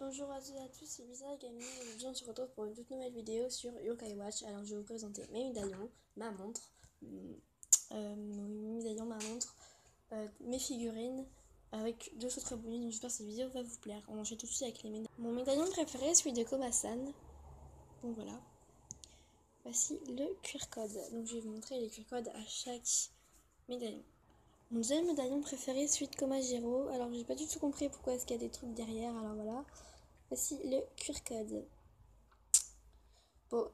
Bonjour à toutes et à tous, c'est Lisa Gaming. Aujourd'hui on se retrouve pour une toute nouvelle vidéo sur Yokai Watch. Alors je vais vous présenter mes médaillons, ma montre, mes figurines avec deux autres bonus. Donc j'espère que cette vidéo va vous plaire. On enchaîne tout de suite avec les médaillons. Mon médaillon préféré est celui de Komasan. Donc voilà. Voici le QR code. Donc je vais vous montrer les QR codes à chaque médaillon. Mon deuxième médaillon préféré est celui de Komajiro. Alors j'ai pas du tout compris pourquoi est-ce qu'il y a des trucs derrière. Alors voilà. Voici le QR code. Bon,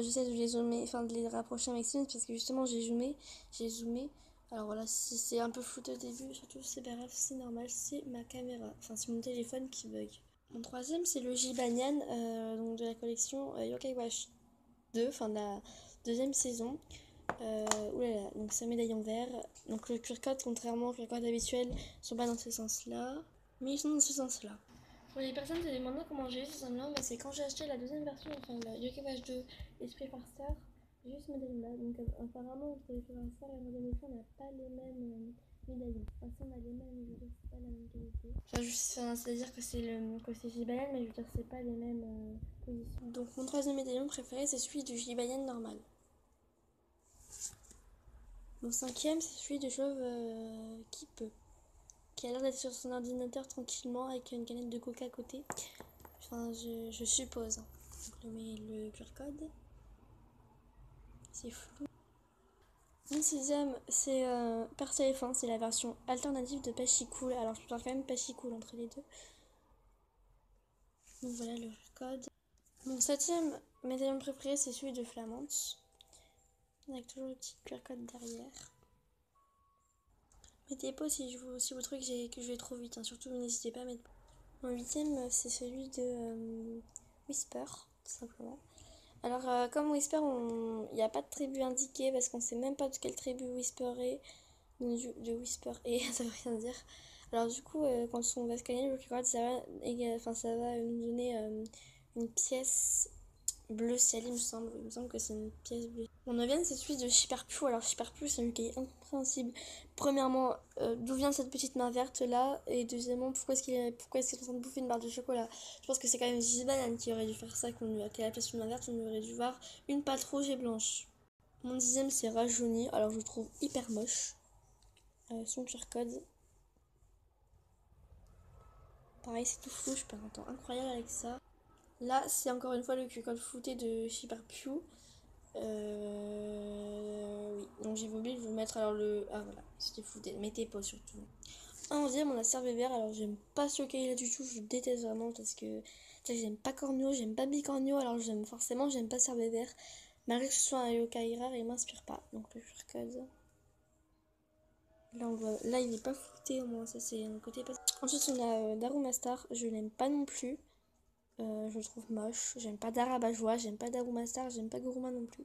j'essaie de les zoomer, enfin de les rapprocher un maximum parce que justement j'ai zoomé. Alors voilà, si c'est un peu flou au début, surtout c'est pas grave, c'est normal, c'est ma caméra, enfin c'est mon téléphone qui bug. Mon troisième c'est le Jibanyan, donc de la collection Yokai Watch 2, enfin de la deuxième saison. Oulala, donc c'est un médaillon vert. Donc le QR code, contrairement au QR code habituel, sont pas dans ce sens-là, mais ils sont dans ce sens-là. Pour les personnes se demandant comment j'ai eu ce symbole, mais c'est quand j'ai acheté la deuxième version, enfin la Yokai Watch 2 Esprit Farceur, j'ai eu ce médaillon-là. Donc apparemment, entre Esprit Farceur et Modèle Motion, on n'a pas les mêmes médaillons. Enfin, si on a les mêmes, je veux dire, c'est pas la même qualité. Enfin, c'est-à-dire que c'est Jibayan, mais je veux dire, c'est pas les mêmes positions. Donc mon troisième médaillon préféré, c'est celui du Jibayan normal. Mon cinquième, c'est celui de chauve qui peut. Qui a l'air d'être sur son ordinateur tranquillement avec une canette de coca à côté. Enfin, je suppose. Donc, le QR code. C'est flou. Mon sixième, c'est Père Téléphone. C'est la version alternative de Pachicool. Alors, je préfère quand même Pachicool entre les deux. Donc, voilà le QR code. Mon septième médaillon préféré, c'est celui de Flamante. Avec toujours le petit QR code derrière. Mettez pause si vous trouvez que je vais trop vite. Hein. Surtout, n'hésitez pas à mettre. Mon huitième, c'est celui de Whisper, tout simplement. Alors, comme Whisper, il n'y a pas de tribu indiquée parce qu'on sait même pas de quelle tribu Whisper est. De Whisper est, ça veut rien dire. Alors, du coup, quand on va scanner le QR code, ça va nous donner une pièce bleu ciel, il me semble. Il me semble que c'est une pièce bleue. Mon neuvième, c'est celui de Shiperpu. Alors, Shiperpu, c'est un Yokai incompréhensible. Premièrement, d'où vient cette petite main verte là? Et deuxièmement, pourquoi est-ce qu'il est en train de bouffer une barre de chocolat? Je pense que c'est quand même Jibanyan qui aurait dû faire ça, qu'à la place d'une main verte, on aurait dû voir une patte rouge et blanche. Mon dixième, c'est Rajouni. Alors, je le trouve hyper moche. Son QR code. Pareil, c'est tout flou, je perds un temps incroyable avec ça. Là, c'est encore une fois le QR code flouté de Shiperpu. Oui, donc j'ai oublié de vous mettre alors le. Ah voilà, c'était flouté, mettez pas surtout. En 11ème, on a Cervé Vert. Alors j'aime pas ce yokai là du tout, je déteste vraiment parce que j'aime pas Cornio, j'aime pas Bicornio, alors j'aime pas Cervé Vert. Malgré que ce soit un yokai rare, il m'inspire pas. Donc le QR code. Là, là il est pas flouté au moins, ça c'est un côté pas. Ensuite on a Darumastar, je l'aime pas non plus. Je le trouve moche. J'aime pas Darabajois, j'aime pas Darumastar, j'aime pas Guruma non plus.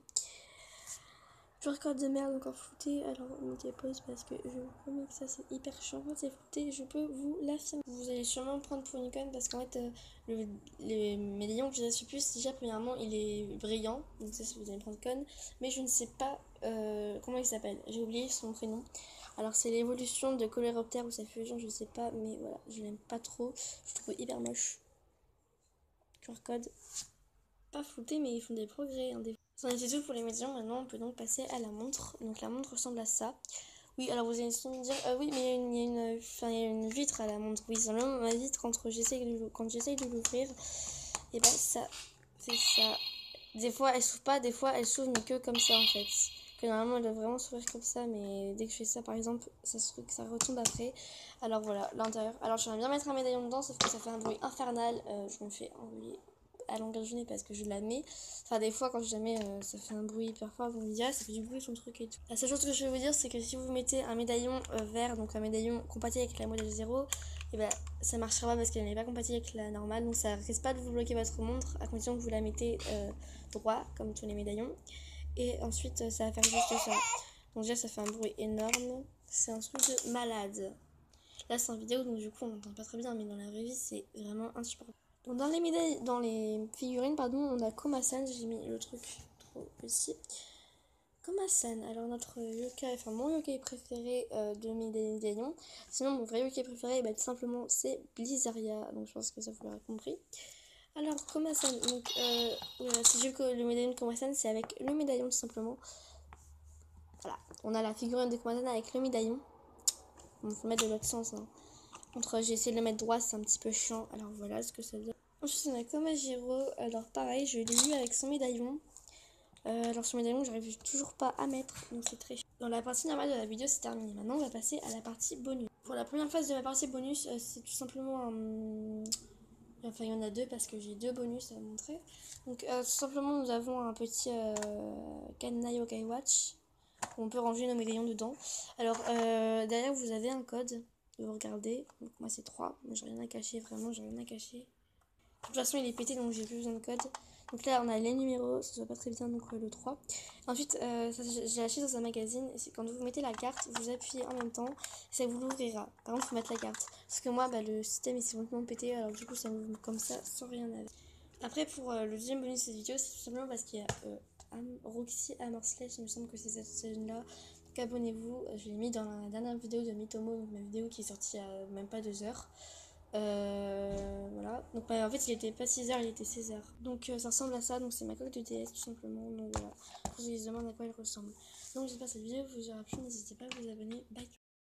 QR code de merde encore flouté, alors mettez pause parce que je vous promets que ça c'est hyper chiant quand c'est flouté, je peux vous l'affirmer. Vous allez sûrement prendre pour une conne parce qu'en fait le médaillon que j'ai su plus, déjà premièrement il est brillant, donc ça vous allez prendre conne, mais je ne sais pas comment il s'appelle, j'ai oublié son prénom. Alors c'est l'évolution de Coléoptère ou sa fusion, je sais pas, mais voilà, je l'aime pas trop, je trouve hyper moche. QR code pas flouté, mais ils font des progrès. Hein, c'en était tout pour les médaillons. Maintenant, on peut donc passer à la montre. Donc la montre ressemble à ça. Oui, alors vous allez me dire, oui, mais il y a une vitre à la montre. Oui, simplement ma vitre, quand j'essaye de l'ouvrir, et ben ça, c'est ça. Des fois, elle s'ouvre pas, des fois, elle s'ouvre, mais que comme ça en fait. Que normalement, elle doit vraiment s'ouvrir comme ça, mais dès que je fais ça, par exemple, ça retombe après. Alors voilà, l'intérieur. Alors j'aimerais bien mettre un médaillon dedans, sauf que ça fait un bruit infernal. Je me fais envoyer à longueur de journée parce que je la mets. Enfin, des fois, quand je la mets, ça fait un bruit hyper fort. Vous me dites, ah, ça fait du bruit ton truc et tout. La seule chose que je vais vous dire, c'est que si vous mettez un médaillon vert, donc un médaillon compatible avec la modèle 0, et ben ça marchera pas parce qu'elle n'est pas compatible avec la normale. Donc ça risque pas de vous bloquer votre montre à condition que vous la mettez droit, comme tous les médaillons. Et ensuite, ça va faire juste ça. Donc déjà, ça fait un bruit énorme. C'est un truc de malade. Là, c'est en vidéo, donc du coup, on n'entend pas très bien, mais dans la vraie vie, c'est vraiment insupportable. Donc dans les figurines, pardon, on a Komasan, j'ai mis le truc trop petit. Komasan, alors notre yokai, enfin mon yokai préféré de Médaillon. Sinon mon vrai yokai préféré, bah, tout simplement c'est Blizzaria, donc je pense que ça vous l'aurez compris. Alors Komasan, donc voilà, si je le médaillon de Komasan, c'est avec le médaillon tout simplement. Voilà, on a la figurine de Komasan avec le médaillon. Il faut le mettre de l'autre sens. Hein. Contre, j'ai essayé de le mettre droit, c'est un petit peu chiant. Alors voilà ce que ça donne. Ensuite on a Komajiro, alors pareil, je l'ai eu avec son médaillon. Alors sur médaillon, j'arrive toujours pas à mettre, donc c'est très chiant. Dans la partie normale de la vidéo, c'est terminé. Maintenant, on va passer à la partie bonus. Pour la première phase de la partie bonus, c'est tout simplement un... Enfin, il y en a deux parce que j'ai deux bonus à montrer. Donc, tout simplement, nous avons un petit Kanna Yokai Watch. Où on peut ranger nos médaillons dedans. Alors, derrière, vous avez un code. Vous regardez. Donc, moi, c'est 3. Moi, j'ai rien à cacher, vraiment, j'ai rien à cacher. De toute façon, il est pété, donc j'ai plus besoin de code. Donc là, on a les numéros, ça se voit pas très bien, donc le 3. Ensuite, j'ai acheté dans un magazine, et c'est quand vous mettez la carte, vous appuyez en même temps, ça vous l'ouvrira. Par contre, il faut mettre la carte. Parce que moi, bah, le système, il s'est complètement pété, alors du coup, ça m'ouvre comme ça, sans rien avec. Après, pour le deuxième bonus de cette vidéo, c'est tout simplement parce qu'il y a Roxy Hammer Slash, il me semble que c'est cette scène-là. Donc abonnez-vous, je l'ai mis dans la dernière vidéo de Mitomo, donc ma vidéo qui est sortie il y a même pas 2 heures. Voilà, donc bah, en fait il était pas 6h, il était 16h. Donc ça ressemble à ça, donc c'est ma coque de TS tout simplement. Donc voilà, pour ceux qui se demandent à quoi elle ressemble. Donc j'espère que cette vidéo vous aura plu, n'hésitez pas à vous abonner. Bye.